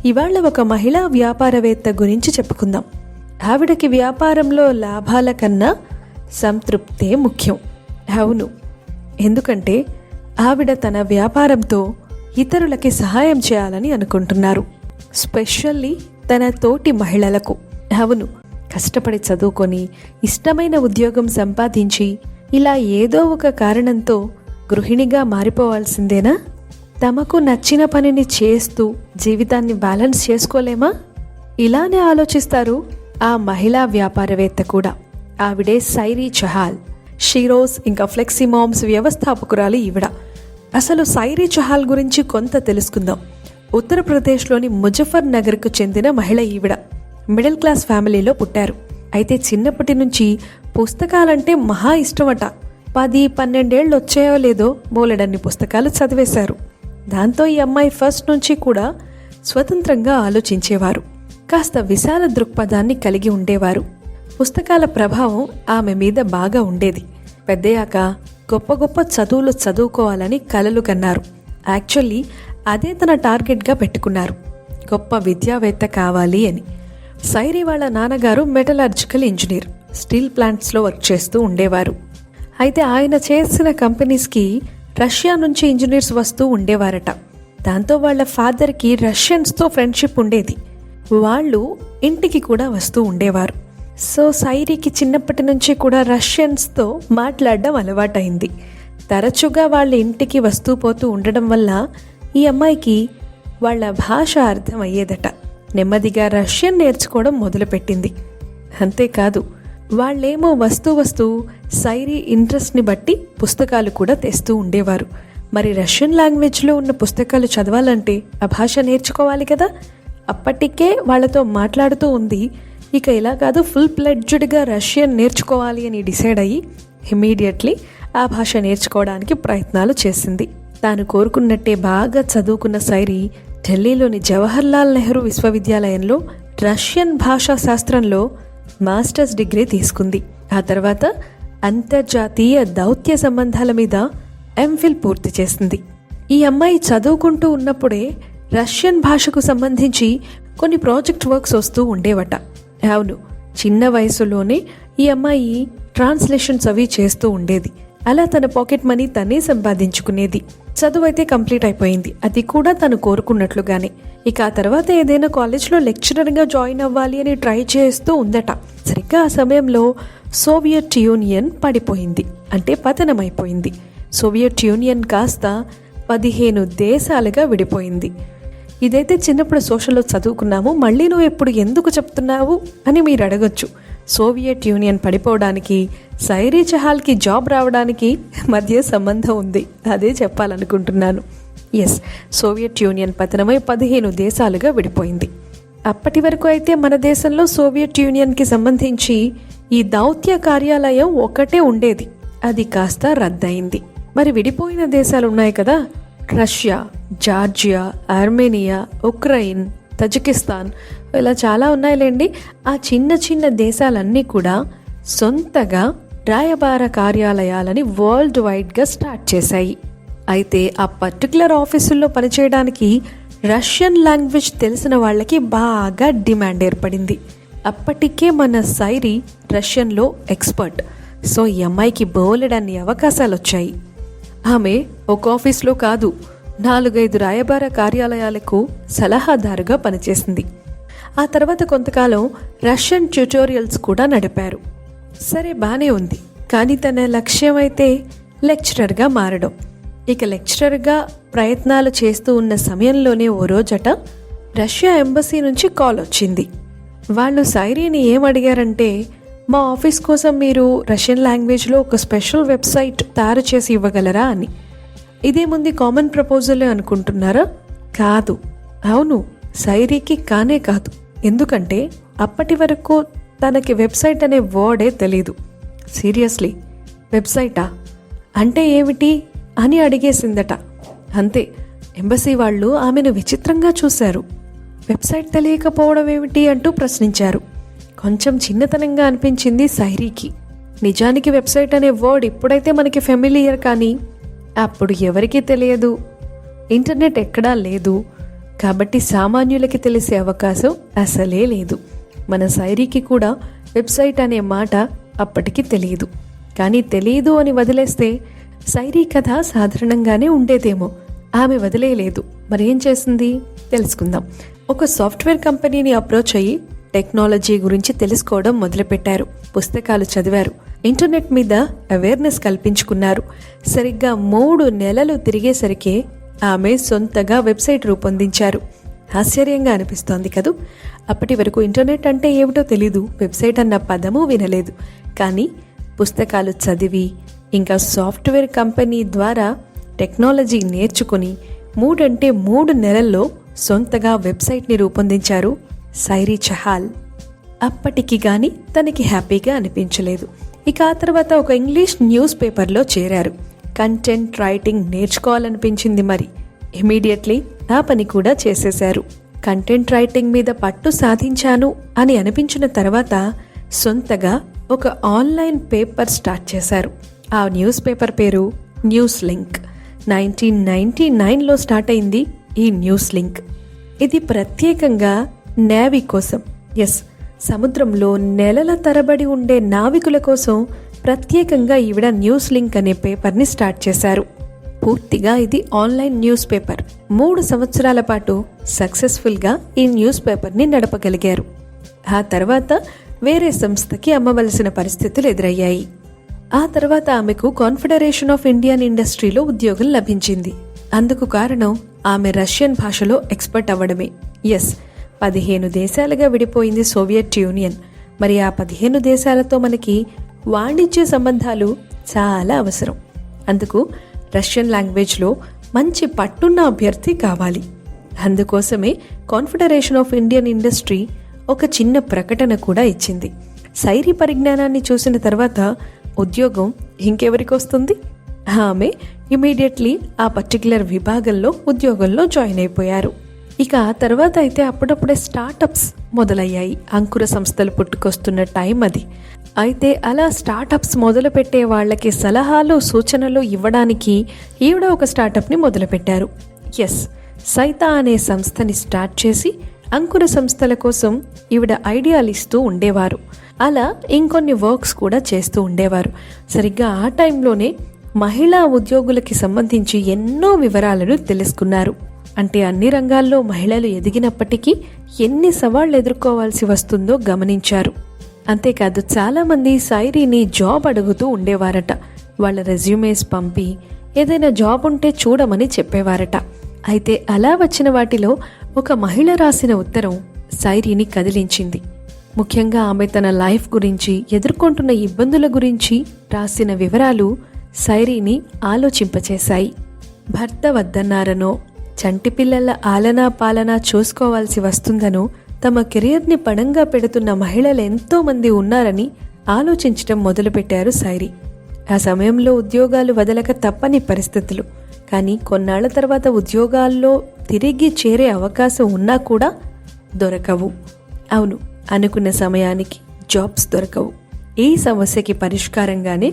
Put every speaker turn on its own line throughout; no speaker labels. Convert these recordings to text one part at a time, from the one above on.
ఇవాళ ఒక మహిళా వ్యాపారవేత్త గురించి చెప్పుకుందాం. ఆవిడకి వ్యాపారంలో లాభాల కన్నా సంతృప్తే ముఖ్యం. అవును, ఎందుకంటే ఆవిడ తన వ్యాపారంతో ఇతరులకి సహాయం చేయాలని అనుకుంటున్నారు. స్పెషల్లీ తన తోటి మహిళలకు. అవును, కష్టపడి చదువుకొని ఇష్టమైన ఉద్యోగం సంపాదించి ఇలా ఏదో ఒక కారణంతో గృహిణిగా మారిపోవాల్సిందేనా? తమకు నచ్చిన పనిని చేస్తూ జీవితాన్ని బ్యాలెన్స్ చేసుకోలేమా? ఇలానే ఆలోచిస్తారు ఆ మహిళా వ్యాపారవేత్త కూడా. ఆవిడే సైరీ చహాల్. షీరోస్ ఇంకా ఫ్లెక్సీమామ్స్ వ్యవస్థాపకురాలు ఈవిడ. అసలు సైరీ చహాల్ గురించి కొంత తెలుసుకుందాం. ఉత్తరప్రదేశ్లోని ముజఫర్ నగర్కు చెందిన మహిళ ఈవిడ. మిడిల్ క్లాస్ ఫ్యామిలీలో పుట్టారు. అయితే చిన్నప్పటి నుంచి పుస్తకాలంటే మహా ఇష్టమట. 10-12 ఏళ్ళు వచ్చాయో లేదో బోలెడన్ని పుస్తకాలు చదివేశారు. దాంతో ఈ అమ్మాయి ఫస్ట్ నుంచి కూడా స్వతంత్రంగా ఆలోచించేవారు. కాస్త విశాల దృక్పథాన్ని కలిగి ఉండేవారు. పుస్తకాల ప్రభావం ఆమె మీద బాగా ఉండేది. పెద్దయ్యాక గొప్ప గొప్ప చదువులు చదువుకోవాలని కలలు కన్నారు. యాక్చువల్లీ అదే తన టార్గెట్గా పెట్టుకున్నారు, గొప్ప విద్యావేత్త కావాలి అని. సైరీ వాళ్ళ నాన్నగారు మెటలర్జికల్ ఇంజనీర్, స్టీల్ ప్లాంట్స్లో వర్క్ చేస్తూ ఉండేవారు. అయితే ఆయన చేసిన కంపెనీస్కి రష్యా నుంచి ఇంజనీర్స్ వస్తూ ఉండేవారట. దాంతో వాళ్ళ ఫాదర్కి రష్యన్స్తో ఫ్రెండ్షిప్ ఉండేది. వాళ్ళు ఇంటికి కూడా వస్తూ ఉండేవారు. సో సైరీకి చిన్నప్పటి నుంచి కూడా రష్యన్స్తో మాట్లాడడం అలవాటైంది. తరచుగా వాళ్ళ ఇంటికి వస్తూ పోతూ ఉండడం వల్ల ఈ అమ్మాయికి వాళ్ళ భాష అర్థమయ్యేదట. నెమ్మదిగా రష్యన్ నేర్చుకోవడం మొదలుపెట్టింది. అంతేకాదు, వాళ్ళేమో వస్తూ సైరీ ఇంట్రెస్ట్ని బట్టి పుస్తకాలు కూడా తెస్తూ ఉండేవారు. మరి రష్యన్ లాంగ్వేజ్లో ఉన్న పుస్తకాలు చదవాలంటే ఆ భాష నేర్చుకోవాలి కదా. అప్పటికే వాళ్ళతో మాట్లాడుతూ ఉంది. ఇక ఇలా కాదు, ఫుల్ ప్లెడ్జ్డ్గా రష్యన్ నేర్చుకోవాలి అని డిసైడ్ అయ్యి ఇమీడియట్లీ ఆ భాష నేర్చుకోవడానికి ప్రయత్నాలు చేసింది. తాను కోరుకున్నట్టే బాగా చదువుకున్న సైరీ ఢిల్లీలోని జవహర్లాల్ నెహ్రూ విశ్వవిద్యాలయంలో రష్యన్ భాషా శాస్త్రంలో మాస్టర్స్ డిగ్రీ తీసుకుంది. ఆ తర్వాత అంతర్జాతీయ దౌత్య సంబంధాల మీద ఎంఫిల్ పూర్తి చేసింది. ఈ అమ్మాయి చదువుకుంటూ ఉన్నప్పుడే రష్యన్ భాషకు సంబంధించి కొన్ని ప్రాజెక్ట్ వర్క్స్ వస్తూ ఉండేవట. అవును, చిన్న వయసులోనే ఈ అమ్మాయి ట్రాన్స్లేషన్స్ అవి చేస్తూ ఉండేది. అలా తన పాకెట్ మనీ తనే సంపాదించుకునేది. చదువు అయితే కంప్లీట్ అయిపోయింది, అది కూడా తను కోరుకున్నట్లుగానే. ఇక ఆ తర్వాత ఏదైనా కాలేజ్లో లెక్చరర్గా జాయిన్ అవ్వాలి అని ట్రై చేస్తూ ఉందట. సరిగ్గా ఆ సమయంలో సోవియట్ యూనియన్ పడిపోయింది, అంటే పతనమైపోయింది. సోవియట్ యూనియన్ కాస్త 15 దేశాలుగా విడిపోయింది. ఇదైతే చిన్నప్పుడు సోషల్లో చదువుకున్నాము, మళ్ళీ నువ్వు ఎప్పుడు ఎందుకు చెప్తున్నావు అని మీరు అడగొచ్చు. సోవియట్ యూనియన్ పడిపోవడానికి సైరీ చహాల్కి జాబ్ రావడానికి మధ్య సంబంధం ఉంది, అదే చెప్పాలనుకుంటున్నాను. ఎస్, సోవియట్ యూనియన్ పతనమై 15 దేశాలుగా విడిపోయింది. అప్పటి వరకు అయితే మన దేశంలో సోవియట్ యూనియన్కి సంబంధించి ఈ దౌత్య కార్యాలయం ఒకటే ఉండేది, అది కాస్త రద్దయింది. మరి విడిపోయిన దేశాలు ఉన్నాయి కదా, Russia, Georgia, Armenia, Ukraine, Tajikistan, ఇలా చాలా ఉన్నాయిలేండి. ఆ చిన్న చిన్న దేశాలన్నీ కూడా సొంతగా రాయబార కార్యాలయాలని వరల్డ్ వైడ్గా స్టార్ట్ చేశాయి. అయితే ఆ పర్టికులర్ ఆఫీసుల్లో పనిచేయడానికి రష్యన్ లాంగ్వేజ్ తెలిసిన వాళ్ళకి బాగా డిమాండ్ ఏర్పడింది. అప్పటికే మన సైరీ రష్యన్లో ఎక్స్పర్ట్. సో ఈ అమ్మాయికి బోలెడన్ని అవకాశాలు వచ్చాయి. ఆమె ఒక ఆఫీస్లో కాదు, 4-5 రాయబార కార్యాలయాలకు సలహాదారుగా పనిచేసింది. ఆ తర్వాత కొంతకాలం రష్యన్ ట్యూటోరియల్స్ కూడా నడిపారు. సరే, బానే ఉంది. కానీ తన లక్ష్యం అయితే లెక్చరర్గా మారడం. ఇక లెక్చరర్గా ప్రయత్నాలు చేస్తూ ఉన్న సమయంలోనే ఓ రోజట రష్యా ఎంబసీ నుంచి కాల్ వచ్చింది. వాళ్ళు సైరీని ఏమడిగారంటే, మా ఆఫీస్ కోసం మీరు రష్యన్ లాంగ్వేజ్లో ఒక స్పెషల్ వెబ్సైట్ తయారు చేసి ఇవ్వగలరా అని. ఇదేముంది, కామన్ ప్రపోజలే అనుకుంటున్నారా? కాదు. అవును, సైరీకి కానే కాదు. ఎందుకంటే అప్పటి వరకు తనకి వెబ్సైట్ అనే వర్డే తెలీదు. సీరియస్లీ, వెబ్సైటా అంటే ఏమిటి అని అడిగేసిందట. అంతే, ఎంబసీ వాళ్ళు ఆమెను విచిత్రంగా చూశారు. వెబ్సైట్ తెలియకపోవడం ఏమిటి అంటూ ప్రశ్నించారు. కొంచెం చిన్నతనంగా అనిపించింది సైరీకి. నిజానికి వెబ్సైట్ అనే వర్డ్ ఇప్పుడైతే మనకి ఫెమిలియర్, కానీ అప్పుడు ఎవరికీ తెలియదు, ఇంటర్నెట్ ఎక్కడా లేదు. కాబట్టి సామాన్యులకి తెలిసే అవకాశం అసలే లేదు. మన సైరీకి కూడా వెబ్సైట్ అనే మాట అప్పటికి తెలియదు. కానీ తెలియదు అని వదిలేస్తే సైరీ కథ సాధారణంగానే ఉండేదేమో. ఆమె వదిలేయలేదు. మరేం చేసింది తెలుసుకుందాం. ఒక సాఫ్ట్వేర్ కంపెనీని అప్రోచ్ అయ్యి టెక్నాలజీ గురించి తెలుసుకోవడం మొదలుపెట్టారు. పుస్తకాలు చదివారు, ఇంటర్నెట్ మీద అవేర్నెస్ కల్పించుకున్నారు. సరిగ్గా 3 నెలలు తిరిగేసరికి ఆమె సొంతగా వెబ్సైట్ రూపొందించారు. ఆశ్చర్యంగా అనిపిస్తోంది కదూ. అప్పటి వరకు ఇంటర్నెట్ అంటే ఏమిటో తెలీదు, వెబ్సైట్ అన్న పదము వినలేదు. కానీ పుస్తకాలు చదివి ఇంకా సాఫ్ట్వేర్ కంపెనీ ద్వారా టెక్నాలజీ నేర్చుకుని 3 నెలల్లో సొంతగా వెబ్సైట్ని రూపొందించారు సైరీ చహాల్. అప్పటికి గాని తనకి హ్యాపీగా అనిపించలేదు. ఇక ఆ తర్వాత ఒక ఇంగ్లీష్ న్యూస్ పేపర్లో చేరారు. కంటెంట్ రైటింగ్ నేర్చుకోవాలనిపించింది. మరి ఇమీడియట్లీ ఆ పని కూడా చేసేశారు. కంటెంట్ రైటింగ్ మీద పట్టు సాధించాను అని అనిపించిన తర్వాత సొంతగా ఒక ఆన్లైన్ పేపర్ స్టార్ట్ చేశారు. ఆ న్యూస్ పేపర్ పేరు న్యూస్ లింక్. 1999లో స్టార్ట్ అయింది ఈ న్యూస్ లింక్. ఇది ప్రత్యేకంగా నేవీ కోసం, సముద్రంలో నెలల తరబడి ఉండే నావికుల కోసం ప్రత్యేకంగా ఈవిడ న్యూస్ లింక్ అనే పేపర్ని స్టార్ట్ చేశారు. పూర్తిగా ఇది ఆన్లైన్ న్యూస్ పేపర్. 3 సంవత్సరాల పాటు సక్సెస్ఫుల్గా ఈ న్యూస్ పేపర్ని నడపగలిగారు. ఆ తర్వాత వేరే సంస్థకి అమ్మవలసిన పరిస్థితులు ఎదురయ్యాయి. ఆ తర్వాత ఆమెకు కాన్ఫెడరేషన్ ఆఫ్ ఇండియన్ ఇండస్ట్రీలో ఉద్యోగం లభించింది. అందుకు కారణం ఆమె రష్యన్ భాషలో ఎక్స్పర్ట్ అవ్వడమే. 15 దేశాలుగా విడిపోయింది సోవియట్ యూనియన్. మరి ఆ 15 దేశాలతో మనకి వాణిజ్య సంబంధాలు చాలా అవసరం. అందుకు రష్యన్ లాంగ్వేజ్లో మంచి పట్టున్న అభ్యర్థి కావాలి. అందుకోసమే కాన్ఫెడరేషన్ ఆఫ్ ఇండియన్ ఇండస్ట్రీ ఒక చిన్న ప్రకటన కూడా ఇచ్చింది. సైరీ పరిజ్ఞానాన్ని చూసిన తర్వాత ఉద్యోగం ఇంకెవరికి వస్తుంది? ఆమె ఇమీడియట్లీ ఆ పర్టికులర్ విభాగంలో ఉద్యోగంలో జాయిన్ అయిపోయారు. ఇక ఆ తర్వాత అయితే అప్పుడప్పుడే స్టార్టప్స్ మొదలయ్యాయి. అంకుర సంస్థలు పుట్టుకొస్తున్న టైం అది. అయితే అలా స్టార్టప్స్ మొదలుపెట్టే వాళ్ళకి సలహాలు సూచనలు ఇవ్వడానికి ఈవిడ ఒక స్టార్టప్ని మొదలుపెట్టారు. సైతా అనే సంస్థని స్టార్ట్ చేసి అంకుర సంస్థల కోసం ఈవిడ ఐడియాలు ఇస్తూ ఉండేవారు. అలా ఇంకొన్ని వర్క్స్ కూడా చేస్తూ ఉండేవారు. సరిగ్గా ఆ టైంలోనే మహిళా ఉద్యోగులకి సంబంధించి ఎన్నో వివరాలను తెలుసుకున్నారు. అంటే అన్ని రంగాల్లో మహిళలు ఎదిగినప్పటికీ ఎన్ని సవాళ్లు ఎదుర్కోవాల్సి వస్తుందో గమనించారు. అంతేకాదు చాలామంది సైరీని జాబ్ అడుగుతూ ఉండేవారట. వాళ్ళ రెజ్యూమేస్ పంపి ఏదైనా జాబ్ ఉంటే చూడమని చెప్పేవారట. అయితే అలా వచ్చిన వాటిలో ఒక మహిళ రాసిన ఉత్తరం సైరీని కదిలించింది. ముఖ్యంగా ఆమె తన లైఫ్ గురించి, ఎదుర్కొంటున్న ఇబ్బందుల గురించి రాసిన వివరాలు సైరీని ఆలోచింపచేశాయి. భర్త వద్దన్నారనో, చంటి పిల్లల ఆలనా పాలనా చూసుకోవాల్సి వస్తుందనో తమ కెరియర్ని పణంగా పెడుతున్న మహిళలు ఎంతో మంది ఉన్నారని ఆలోచించటం మొదలుపెట్టారు సైరీ. ఆ సమయంలో ఉద్యోగాలు వదలక తప్పని పరిస్థితులు. కానీ కొన్నాళ్ల తర్వాత ఉద్యోగాల్లో తిరిగి చేరే అవకాశం ఉన్నా కూడా దొరకవు. అవును, అనుకున్న సమయానికి జాబ్స్ దొరకవు. ఈ సమస్యకి పరిష్కారంగానే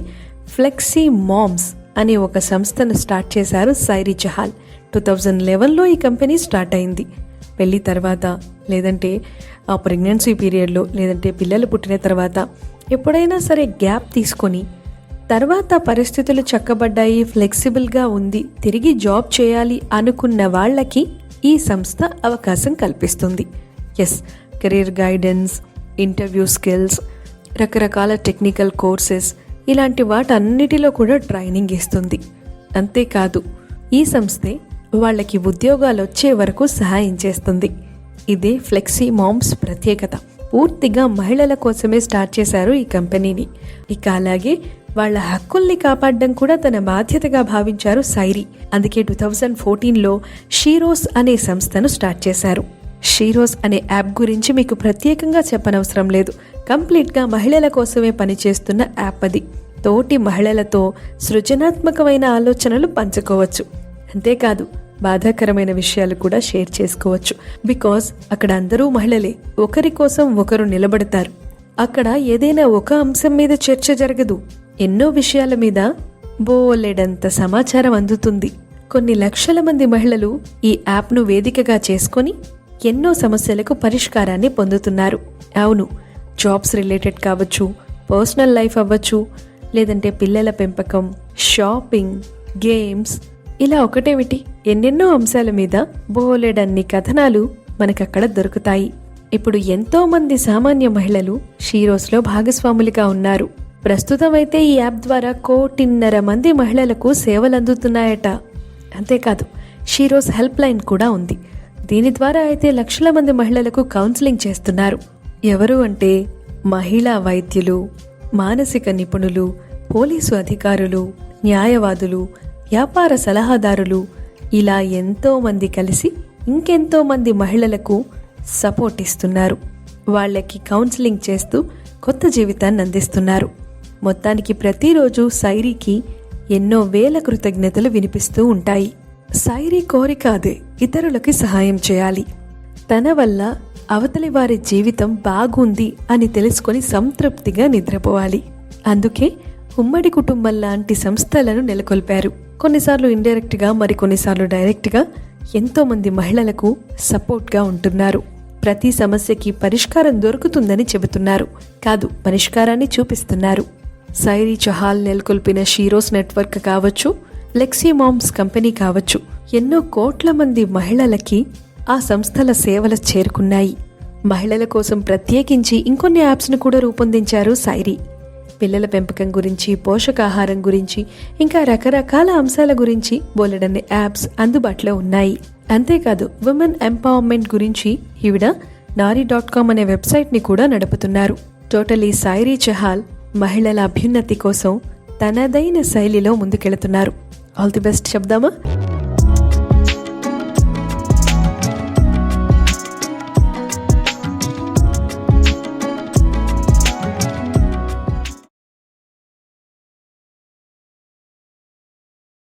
ఫ్లెక్సీ మామ్స్ అనే ఒక సంస్థను స్టార్ట్ చేశారు సైరీ చహాల్. 2011లో ఈ కంపెనీ స్టార్ట్ అయింది. పెళ్లి తర్వాత, లేదంటే ఆ ప్రెగ్నెన్సీ పీరియడ్లో, లేదంటే పిల్లలు పుట్టిన తర్వాత ఎప్పుడైనా సరే గ్యాప్ తీసుకొని తర్వాత పరిస్థితులు చక్కబడ్డాయి, ఫ్లెక్సిబుల్గా ఉంది, తిరిగి జాబ్ చేయాలి అనుకున్న వాళ్ళకి ఈ సంస్థ అవకాశం కల్పిస్తుంది. కెరీర్ గైడెన్స్, ఇంటర్వ్యూ స్కిల్స్, రకరకాల టెక్నికల్ కోర్సెస్, ఇలాంటి వాటన్నిటిలో కూడా ట్రైనింగ్ ఇస్తుంది. అంతేకాదు ఈ సంస్థే వాళ్ళకి ఉద్యోగాలు వచ్చే వరకు సహాయం చేస్తుంది. ఇదే ఫ్లెక్సీ మామ్స్ ప్రత్యేకత. పూర్తిగా మహిళల కోసమే స్టార్ట్ చేశారు ఈ కంపెనీని. ఇక అలాగే వాళ్ళ హక్కుల్ని కాపాడడం కూడా తన బాధ్యతగా భావించారు సైరీ. అందుకే 2014లో షీరోస్ అనే సంస్థను స్టార్ట్ చేశారు. షీరోస్ అనే యాప్ గురించి మీకు ప్రత్యేకంగా చెప్పనవసరం లేదు. కంప్లీట్గా మహిళల కోసమే పనిచేస్తున్న యాప్ అది. తోటి మహిళలతో సృజనాత్మకమైన ఆలోచనలు పంచుకోవచ్చు. అంతేకాదు బాధాకరమైన విషయాలు కూడా షేర్ చేసుకోవచ్చు. బికాజ్ అక్కడ అందరూ మహిళలే. ఒకరి కోసం ఒకరు నిలబడతారు. అక్కడ ఏదైనా ఒక అంశం మీద చర్చ జరగదు, ఎన్నో విషయాల మీద బోలెడంత సమాచారం అందుతుంది. కొన్ని లక్షల మంది మహిళలు ఈ యాప్ను వేదికగా చేసుకొని ఎన్నో సమస్యలకు పరిష్కారాన్ని పొందుతున్నారు. అవును, జాబ్స్ రిలేటెడ్ కావచ్చు, పర్సనల్ లైఫ్ అవ్వచ్చు, లేదంటే పిల్లల పెంపకం, షాపింగ్, గేమ్స్, ఇలా ఒకటేమిటి ఎన్నెన్నో అంశాల మీద బోలెడన్ని కథనాలు మనకక్కడ దొరుకుతాయి. ఇప్పుడు ఎంతో మంది సామాన్య మహిళలు షీరోస్లో భాగస్వాములుగా ఉన్నారు. ప్రస్తుతం అయితే ఈ యాప్ ద్వారా 1.5 కోటి మంది మహిళలకు సేవలందుతున్నాయట. అంతేకాదు, షీరోస్ హెల్ప్ లైన్ కూడా ఉంది. దీని ద్వారా అయితే లక్షల మంది మహిళలకు కౌన్సిలింగ్ చేస్తున్నారు. ఎవరు అంటే మహిళా వైద్యులు, మానసిక నిపుణులు, పోలీసు అధికారులు, న్యాయవాదులు, వ్యాపార సలహాదారులు, ఇలా ఎంతో మంది కలిసి ఇంకెంతో మంది మహిళలకు సపోర్ట్ ఇస్తున్నారు. వాళ్ళకి కౌన్సిలింగ్ చేస్తూ కొత్త జీవితాన్ని అందిస్తున్నారు. మొత్తానికి ప్రతిరోజు సైరీకి ఎన్నో వేల కృతజ్ఞతలు వినిపిస్తూ ఉంటాయి. సైరీ కోరిక అదే, ఇతరులకి సహాయం చేయాలి. తన వల్ల అవతలి వారి జీవితం బాగుంది అని తెలుసుకొని సంతృప్తిగా నిద్రపోవాలి. అందుకే ఉమ్మడి కుటుంబం లాంటి సంస్థలను నెలకొల్పారు. కొన్నిసార్లు ఇండైరెక్ట్గా, మరికొన్నిసార్లు డైరెక్ట్గా ఎంతో మంది మహిళలకు సపోర్ట్గా ఉంటున్నారు. ప్రతి సమస్యకి పరిష్కారం దొరుకుతుందని చెబుతున్నారు, కాదు పరిష్కారాన్ని చూపిస్తున్నారు. సైరీ చహాల్ నెలకొల్పిన షీరోస్ నెట్వర్క్ కావచ్చు, లెక్సీ మామ్స్ కంపెనీ కావచ్చు, ఎన్నో కోట్ల మంది మహిళలకి ఆ సంస్థల సేవలు చేరుకున్నాయి. మహిళల కోసం ప్రత్యేకించి ఇంకొన్ని యాప్స్ను కూడా రూపొందించారు సైరీ. పిల్లల పెంపకం గురించి, పోషకాహారం గురించి, ఇంకా రకరకాల అంశాల గురించి బోలెడన్ని యాప్స్ అందుబాటులో ఉన్నాయి. అంతేకాదు, విమెన్ ఎంపవర్మెంట్ గురించి ఈవిడ nari.com అనే వెబ్సైట్ని కూడా నడుపుతున్నారు. టోటలీ సైరీ చహాల్ మహిళల అభ్యున్నతి కోసం తనదైన శైలిలో ముందుకెళుతున్నారు. All the best చెప్దామా?